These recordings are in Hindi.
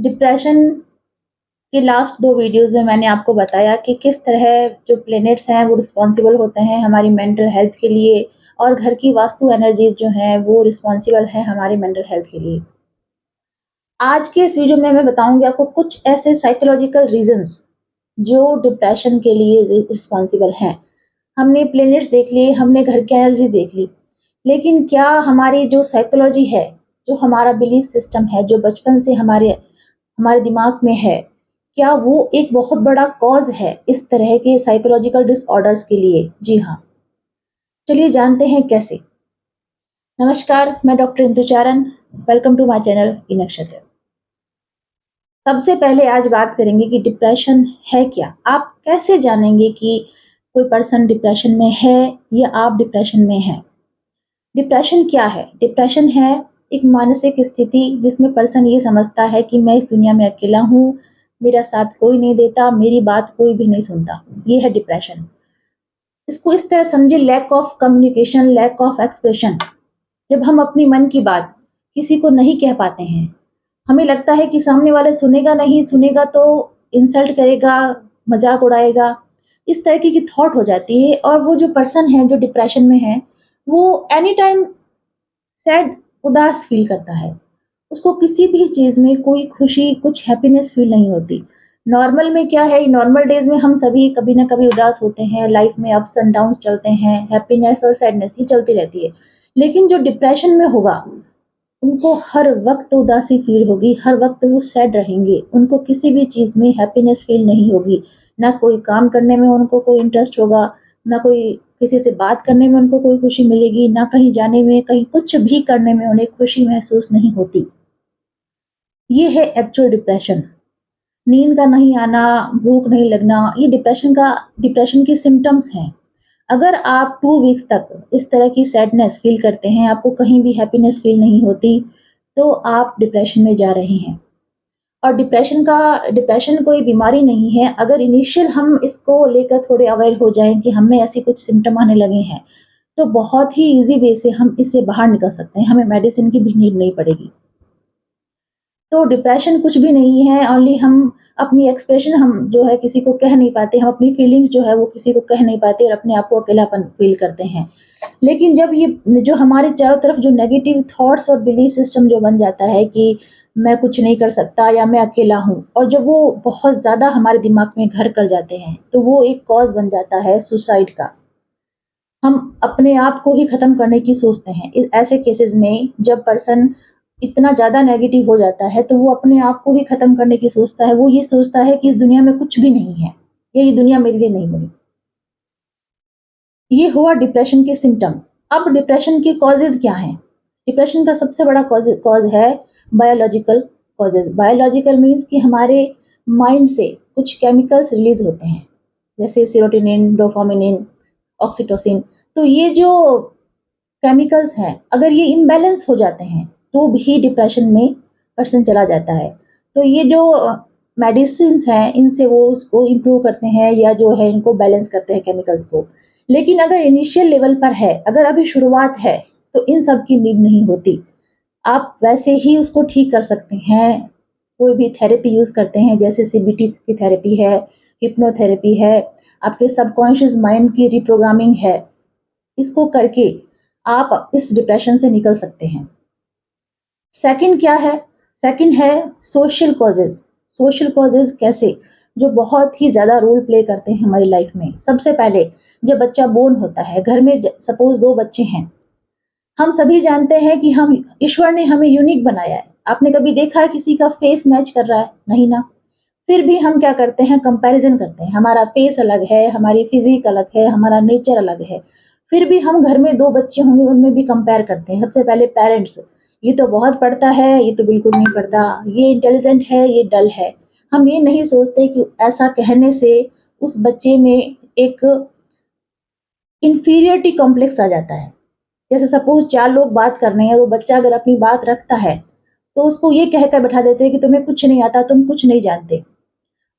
डिप्रेशन के लास्ट 2 वीडियोज़ में मैंने आपको बताया कि किस तरह जो प्लैनेट्स हैं वो रिस्पॉन्सिबल होते हैं हमारी मेंटल हेल्थ के लिए और घर की वास्तु एनर्जीज़ जो हैं वो रिस्पॉन्सिबल हैं हमारी मेंटल हेल्थ के लिए। आज के इस वीडियो में मैं बताऊँगी आपको कुछ ऐसे साइकोलॉजिकल रीज़न्स जो डिप्रेशन के लिए रिस्पॉन्सिबल हैं। हमने प्लैनेट्स देख लिए, हमने घर की एनर्जी देख ली, लेकिन क्या हमारी जो साइकोलॉजी है, जो हमारा बिलीफ सिस्टम है, जो बचपन से हमारे हमारे दिमाग में है, क्या वो एक बहुत बड़ा कॉज़ है इस तरह के साइकोलॉजिकल डिसऑर्डर्स के लिए? जी हाँ, चलिए जानते हैं कैसे। नमस्कार, मैं doctor Indu Charan, welcome to my channel E Nakshatra. सबसे पहले आज बात करेंगे कि डिप्रेशन है क्या? आप कैसे जानेंगे कि कोई पर्सन डिप्रेशन में है या आप डिप्रेशन में हैं? डिप्रेशन क्या है? डिप्रेशन है एक मानसिक स्थिति जिसमें पर्सन ये समझता है कि मैं इस दुनिया में अकेला हूँ, मेरा साथ कोई नहीं देता, मेरी बात कोई भी नहीं सुनता। ये है डिप्रेशन। इसको इस तरह समझिए lack of communication, lack of expression. जब हम अपनी मन की बात किसी को नहीं कह पाते हैं, हमें लगता है कि सामने वाला सुनेगा नहीं, सुनेगा तो इंसल्ट करेगा, मज़ाक उड़ाएगा। इस तरीके की थॉट हो जाती है और वो जो पर्सन है, जो डिप्रेशन में है, वो एनी टाइम सैड, उदास फ़ील करता है। उसको किसी भी चीज़ में कोई खुशी, कुछ हैप्पीनेस फ़ील नहीं होती। नॉर्मल में क्या है, नॉर्मल डेज़ में हम सभी कभी न कभी उदास होते हैं, लाइफ़ में अप्स एंड डाउन्स चलते हैं, हैप्पीनेस और सैडनेस ये चलती रहती है। लेकिन जो डिप्रेशन में होगा, उनको हर वक़्त उदासी फ़ील होगी, हर वक़्त वो सैड रहेंगे, उनको किसी भी चीज़ में हैप्पीनेस फ़ील नहीं होगी, ना कोई काम करने में उनको कोई इंटरेस्ट होगा, ना कोई किसी से बात करने में उनको कोई खुशी मिलेगी, ना कहीं जाने में, कहीं कुछ भी करने में उन्हें खुशी महसूस नहीं होती। ये है एक्चुअल डिप्रेशन। नींद का नहीं आना, भूख नहीं लगना, ये डिप्रेशन के सिम्पटम्स हैं। अगर आप 2 वीक्स तक इस तरह की सैडनेस फ़ील करते हैं, आपको कहीं भी हैप्पीनेस फ़ील नहीं होती, तो आप डिप्रेशन में जा रहे हैं। और डिप्रेशन कोई बीमारी नहीं है, अगर इनिशियल हम इसको लेकर थोड़े अवेयर हो जाएँ कि हमें ऐसे कुछ सिम्पटम आने लगे हैं, तो बहुत ही ईज़ी वे से हम इससे बाहर निकल सकते हैं, हमें मेडिसिन की भी नीड नहीं पड़ेगी। तो डिप्रेशन कुछ भी नहीं है, ओनली हम अपनी एक्सप्रेशन हम जो है किसी को कह नहीं पाते, हम अपनी फीलिंग्स जो है वो किसी को कह नहीं पाते और अपने आप को अकेलापन फ़ील करते हैं। लेकिन जब ये जो हमारे चारों तरफ जो नेगेटिव थॉट्स और बिलीफ सिस्टम जो बन जाता है कि मैं कुछ नहीं कर सकता या मैं अकेला हूँ और जब वो बहुत ज़्यादा हमारे दिमाग में घर कर जाते हैं, तो वो एक कॉज़ बन जाता है सुसाइड का। हम अपने आप को ही ख़त्म करने की सोचते हैं। ऐसे केसेज़ में जब पर्सन इतना ज़्यादा नेगेटिव हो जाता है, तो वो अपने आप को ही ख़त्म करने की सोचता है। वो ये सोचता है कि इस दुनिया में कुछ भी नहीं है, ये दुनिया मेरे लिए नहीं बनी। ये हुआ डिप्रेशन के सिम्पटम। अब डिप्रेशन के कॉज़ेज़ क्या हैं? डिप्रेशन का सबसे बड़ा कॉज़ है बायोलॉजिकल कॉज़ेज़। बायोलॉजिकल मीन्स कि हमारे माइंड से कुछ केमिकल्स रिलीज़ होते हैं, जैसे सेरोटोनिन, डोपामाइन, ऑक्सीटोसिन। तो ये जो केमिकल्स हैं, अगर ये इम्बैलेंस हो जाते हैं, तो भी डिप्रेशन में पर्सन चला जाता है। तो ये जो मेडिसिन्स हैं, इनसे वो उसको इम्प्रूव करते हैं या जो है इनको बैलेंस करते हैं केमिकल्स को। लेकिन अगर इनिशियल लेवल पर है, अगर अभी शुरुआत है, तो इन सब की नीड नहीं होती। आप वैसे ही उसको ठीक कर सकते हैं। कोई भी थेरेपी यूज़ करते हैं, जैसे सीबीटी की थेरेपी है, हिप्नोथेरेपी है, आपके सबकॉन्शियस माइंड की रिप्रोग्रामिंग है। इसको करके आप इस डिप्रेशन से निकल सकते हैं। सेकंड क्या है? सेकंड है सोशल कॉजेज़। सोशल कॉजेज़ कैसे? जो बहुत ही ज़्यादा रोल प्ले करते हैं हमारी लाइफ में। सबसे पहले जब बच्चा बोर्न होता है, घर में सपोज़ 2 बच्चे हैं। हम सभी जानते हैं कि हम ईश्वर ने हमें यूनिक बनाया है। आपने कभी देखा है किसी का फेस मैच कर रहा है? नहीं ना। फिर भी हम क्या करते हैं, कंपैरिज़न करते हैं। हमारा फेस अलग है, हमारी फ़िज़ीक अलग है, हमारा नेचर अलग है। फिर भी हम घर में 2 बच्चे होंगे, उनमें भी कंपेयर करते हैं। सबसे पहले पेरेंट्स, ये तो बहुत पढ़ता है, ये तो बिल्कुल नहीं पढ़ता, ये इंटेलिजेंट है, ये डल है। हम ये नहीं सोचते कि ऐसा कहने से उस बच्चे में एक इन्फीरियरिटी कॉम्प्लेक्स आ जाता है। जैसे सपोज़ 4 लोग बात कर रहे हैं और वो बच्चा अगर अपनी बात रखता है, तो उसको ये कहकर बैठा देते हैं कि तुम्हें कुछ नहीं आता, तुम कुछ नहीं जानते।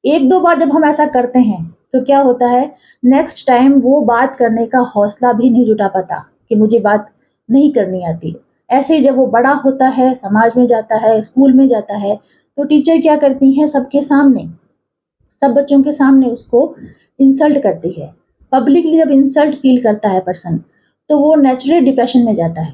1-2 बार जब हम ऐसा करते हैं, तो क्या होता है, नेक्स्ट टाइम वो बात करने का हौसला भी नहीं जुटा पाता कि मुझे बात नहीं करनी आती। ऐसे ही जब वो बड़ा होता है, समाज में जाता है, स्कूल में जाता है, तो टीचर क्या करती हैं सबके सामने, सब बच्चों के सामने उसको इंसल्ट करती है। पब्लिकली जब इंसल्ट फ़ील करता है पर्सन, तो वो नेचुरली डिप्रेशन में जाता है।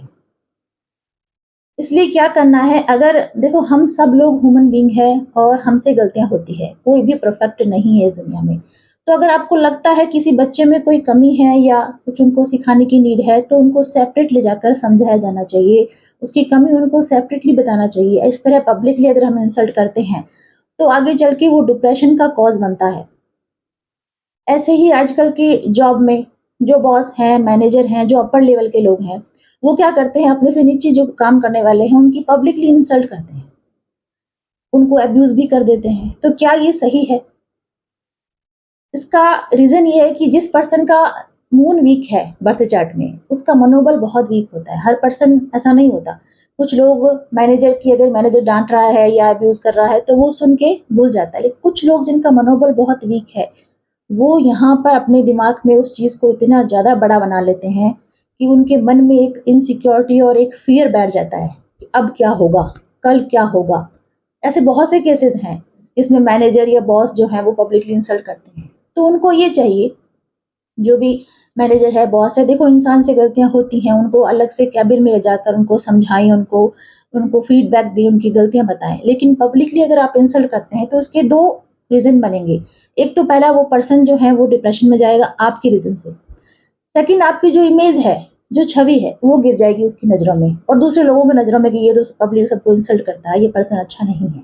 इसलिए क्या करना है, अगर देखो हम सब लोग ह्यूमन बीइंग हैं और हमसे गलतियाँ होती है, कोई भी परफेक्ट नहीं है इस दुनिया में। तो अगर आपको लगता है किसी बच्चे में कोई कमी है या कुछ उनको सिखाने की नीड है, तो उनको सेपरेट ले जाकर समझाया जाना चाहिए, उसकी कमी उनको सेपरेटली बताना चाहिए। इस तरह पब्लिकली अगर हम इंसल्ट करते हैं, तो आगे चल के वो डिप्रेशन का कॉज़ बनता है। ऐसे ही आजकल की जॉब में जो बॉस हैं, मैनेजर हैं, जो अपर लेवल के लोग हैं, वो क्या करते हैं अपने से नीचे जो काम करने वाले हैं, उनकी पब्लिकली इंसल्ट करते हैं, उनको अब्यूज़ भी कर देते हैं। तो क्या ये सही है? इसका रीज़न ये है कि जिस पर्सन का मून वीक है बर्थ चार्ट में, उसका मनोबल बहुत वीक होता है। हर पर्सन ऐसा नहीं होता। कुछ लोग मैनेजर की अगर मैनेजर डाँट रहा है या अब्यूज़ कर रहा है, तो वो सुन के भूल जाता है। लेकिन कुछ लोग जिनका मनोबल बहुत वीक है, वो यहाँ पर अपने दिमाग में उस चीज़ को इतना ज़्यादा बड़ा बना लेते हैं कि उनके मन में एक इनसिक्योरिटी और एक फ़ियर बैठ जाता है कि अब क्या होगा? कल क्या होगा? ऐसे बहुत से केसेज़ हैं, जिसमें मैनेजर या बॉस जो हैं वो पब्लिकली इंसल्ट करते हैं। तो उनको ये चाहिए, जो भी मैनेजर है, बॉस है, देखो इंसान से गलतियाँ होती हैं, उनको अलग से केबिन में ले जाकर उनको समझाएँ, उनको उनको फीडबैक दें, उनकी गलतियाँ बताएँ। लेकिन पब्लिकली अगर आप इंसल्ट करते हैं, तो उसके 2 रीज़न बनेंगे। एक तो पहला वो पर्सन जो है वो डिप्रेशन में जाएगा आपकी रीज़न से। सेकंड आपकी जो इमेज है, जो छवि है, वो गिर जाएगी उसकी नज़रों में और दूसरे लोगों की नज़रों में कि ये तो पब्लिक सबको इंसल्ट करता है, ये पर्सन अच्छा नहीं है।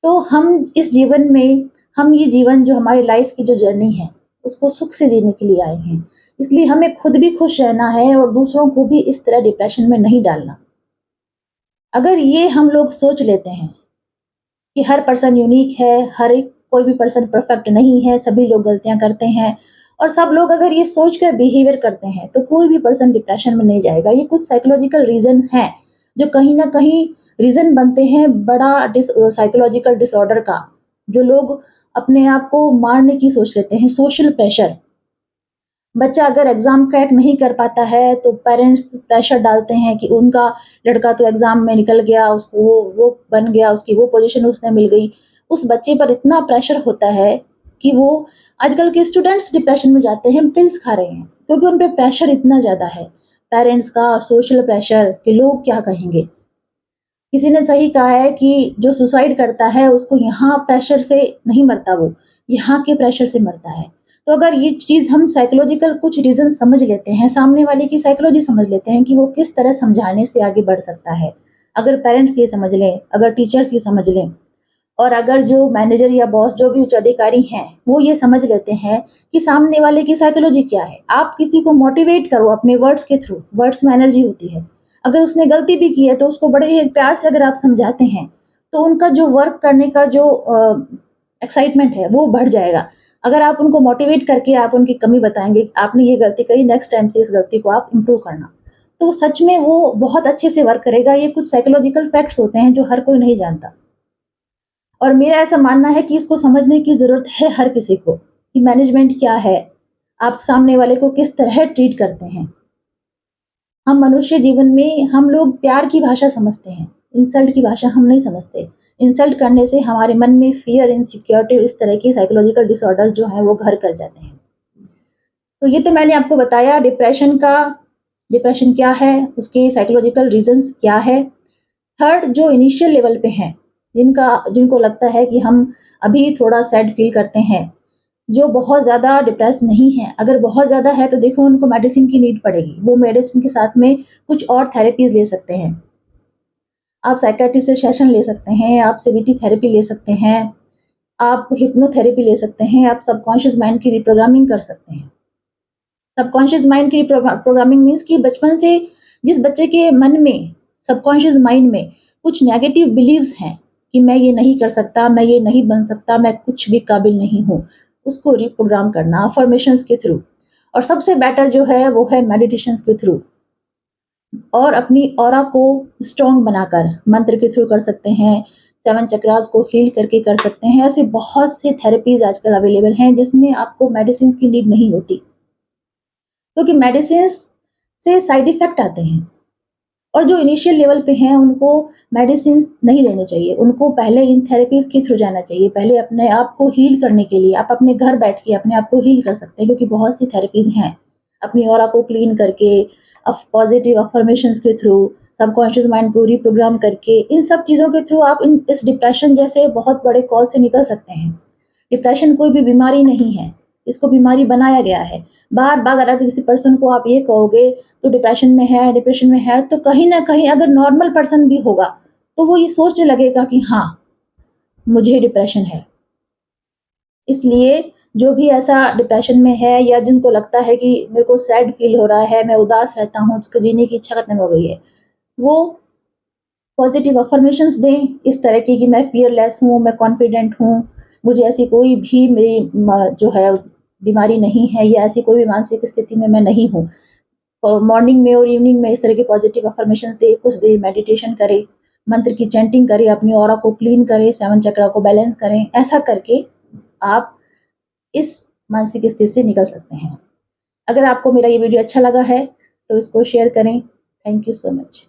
तो हम इस जीवन में हम ये जीवन जो हमारी लाइफ़ की जो जर्नी है, उसको सुख से जीने के लिए आए हैं। इसलिए हमें खुद भी खुश रहना है और दूसरों को भी इस तरह डिप्रेशन में नहीं डालना। अगर ये हम लोग सोच लेते हैं कि हर पर्सन यूनिक है, हर एक कोई भी पर्सन परफेक्ट नहीं है, सभी लोग गलतियाँ करते हैं और सब लोग अगर ये सोच कर बिहेवियर करते हैं, तो कोई भी पर्सन डिप्रेशन में नहीं जाएगा। ये कुछ साइकोलॉजिकल रीज़न हैं, जो कहीं न कहीं रीज़न बनते हैं बड़ा साइकोलॉजिकल डिसऑर्डर का, जो लोग अपने आप को मारने की सोच लेते हैं। सोशल प्रेशर, बच्चा अगर एग्ज़ाम क्रैक नहीं कर पाता है, तो पेरेंट्स प्रेशर डालते हैं कि उनका लड़का तो एग्ज़ाम में निकल गया, उसको वो बन गया, उसकी वो पोज़ीशन उसे मिल गई। उस बच्चे पर इतना प्रेशर होता है कि वो आजकल के स्टूडेंट्स डिप्रेशन में जाते हैं, पिल्स खा रहे हैं, क्योंकि उन पे प्रेशर इतना ज़्यादा है। पेरेंट्स का, सोशल प्रेशर कि लोग क्या कहेंगे? किसी ने सही कहा है कि जो सुसाइड करता है उसको यहाँ प्रेशर से नहीं मरता वो, यहाँ के प्रेशर से मरता है। तो अगर ये चीज़ हम साइकोलॉजिकल कुछ रीज़न समझ लेते हैं, सामने वाले की साइकोलॉजी समझ लेते हैं कि वो किस तरह समझाने से आगे बढ़ सकता है। अगर पेरेंट्स ये समझ लें, अगर टीचर्स ये समझ लें और अगर जो मैनेजर या बॉस जो भी उच्च अधिकारी हैं, वो ये समझ लेते हैं कि सामने वाले की साइकोलॉजी क्या है। आप किसी को मोटिवेट करो अपने वर्ड्स के थ्रू, वर्ड्स में एनर्जी होती है। अगर उसने गलती भी की है तो उसको बड़े ही प्यार से अगर आप समझाते हैं, तो उनका जो वर्क करने का जो एक्साइटमेंट है वो बढ़ जाएगा। अगर आप उनको मोटिवेट करके आप उनकी कमी बताएँगे, आपने ये गलती करी, नेक्स्ट टाइम से इस गलती को आप इम्प्रूव करना। तो सच में वो बहुत अच्छे से वर्क करेगा। ये कुछ साइकोलॉजिकल फैक्ट्स होते हैं जो हर कोई नहीं जानता। और मेरा ऐसा मानना है कि इसको समझने की ज़रूरत है हर किसी को, कि मैनेजमेंट क्या है? आप सामने वाले को किस तरह ट्रीट करते हैं? हम मनुष्य जीवन में हम लोग प्यार की भाषा समझते हैं, इंसल्ट की भाषा हम नहीं समझते। इंसल्ट करने से हमारे मन में फ़ियर, इनसिक्योरिटी और इस तरह की साइकोलॉजिकल डिसऑर्डर जो हैं वो घर कर जाते हैं। तो ये तो मैंने आपको बताया डिप्रेशन क्या है, उसके साइकोलॉजिकल रीज़न्स क्या है। थर्ड जो इनिशियल लेवल पे हैं, जिनको लगता है कि हम अभी थोड़ा सैड फ़ील करते हैं, जो बहुत ज़्यादा डिप्रेस नहीं हैं, अगर बहुत ज़्यादा है तो देखो उनको मेडिसिन की नीड पड़ेगी। वो मेडिसिन के साथ में कुछ और थेरेपीज़ ले सकते हैं। आप साइकियाट्रिस्ट से सेशन ले सकते हैं, आप सीबीटी थेरेपी ले सकते हैं, आप हिप्नोथेरेपी ले सकते हैं, आप सबकॉन्शियस माइंड की रिप्रोग्रामिंग कर सकते हैं। सबकॉन्शियस माइंड की प्रोग्रामिंग मीन्स कि बचपन से जिस बच्चे के मन में, सबकॉन्शियस माइंड में कुछ नेगेटिव बिलीव्स हैं कि मैं ये नहीं कर सकता, मैं ये नहीं बन सकता, मैं कुछ भी काबिल नहीं हूँ, उसको रिप्रोग्राम करना अफ़र्मेशंस के थ्रू। और सबसे बेटर जो है वो है मेडिटेशंस के थ्रू और अपनी ऑरा को स्ट्रॉन्ग बनाकर मंत्र के थ्रू कर सकते हैं, 7 चक्रास को हील करके कर सकते हैं। ऐसे बहुत से थेरेपीज़ आजकल अवेलेबल हैं जिसमें आपको मेडिसिन्स की नीड नहीं होती। क्योंकि मेडिसिन्स से साइड इफ़ेक्ट आते हैं और जो इनिशियल लेवल पे हैं उनको मेडिसिन्स नहीं लेने चाहिए, उनको पहले इन थेरेपीज़ के थ्रू जाना चाहिए। पहले अपने आप को हील करने के लिए आप अपने घर बैठ के अपने आप को हील कर सकते हैं, क्योंकि बहुत सी थेरेपीज़ हैं। अपनी ऑरा को क्लीन करके, पॉजिटिव अफ़र्मेशंस के थ्रू, सबकॉन्शियस माइंड को रीप्रोग्राम करके, इन सब चीज़ों के थ्रू आप इन इस डिप्रेशन जैसे बहुत बड़े कॉज़ से निकल सकते हैं। डिप्रेशन कोई भी बीमारी नहीं है, इसको बीमारी बनाया गया है। बार-बार अगर किसी पर्सन को आप ये कहोगे तो डिप्रेशन में है, तो कहीं न कहीं अगर नॉर्मल पर्सन भी होगा, तो वो ये सोचने लगेगा कि हाँ, मुझे डिप्रेशन है। इसलिए जो भी ऐसा डिप्रेशन में है या जिनको लगता है कि मेरे को सैड फ़ील हो रहा है, मैं उदास रहता हूँ, उसको जीने की इच्छा खत्म हो गई है, वो पॉज़िटिव अफ़र्मेशंस दें इस तरह की कि मैं फ़ियरलेस हूँ, मैं कॉन्फिडेंट हूँ, मुझे ऐसी कोई भी मेरी जो है बीमारी नहीं है या ऐसी कोई भी मानसिक स्थिति में मैं नहीं हूँ। मॉर्निंग में और इवनिंग में इस तरह के पॉज़िटिव अफ़र्मेशंस दें, कुछ देर मेडिटेशन करें, मंत्र की चैंटिंग करें, अपनी ऑरा को क्लीन करें, 7 चक्रा को बैलेंस करें। ऐसा करके आप इस मानसिक स्थिति से निकल सकते हैं। अगर आपको मेरा ये वीडियो अच्छा लगा है, तो इसको शेयर करें। Thank you so much.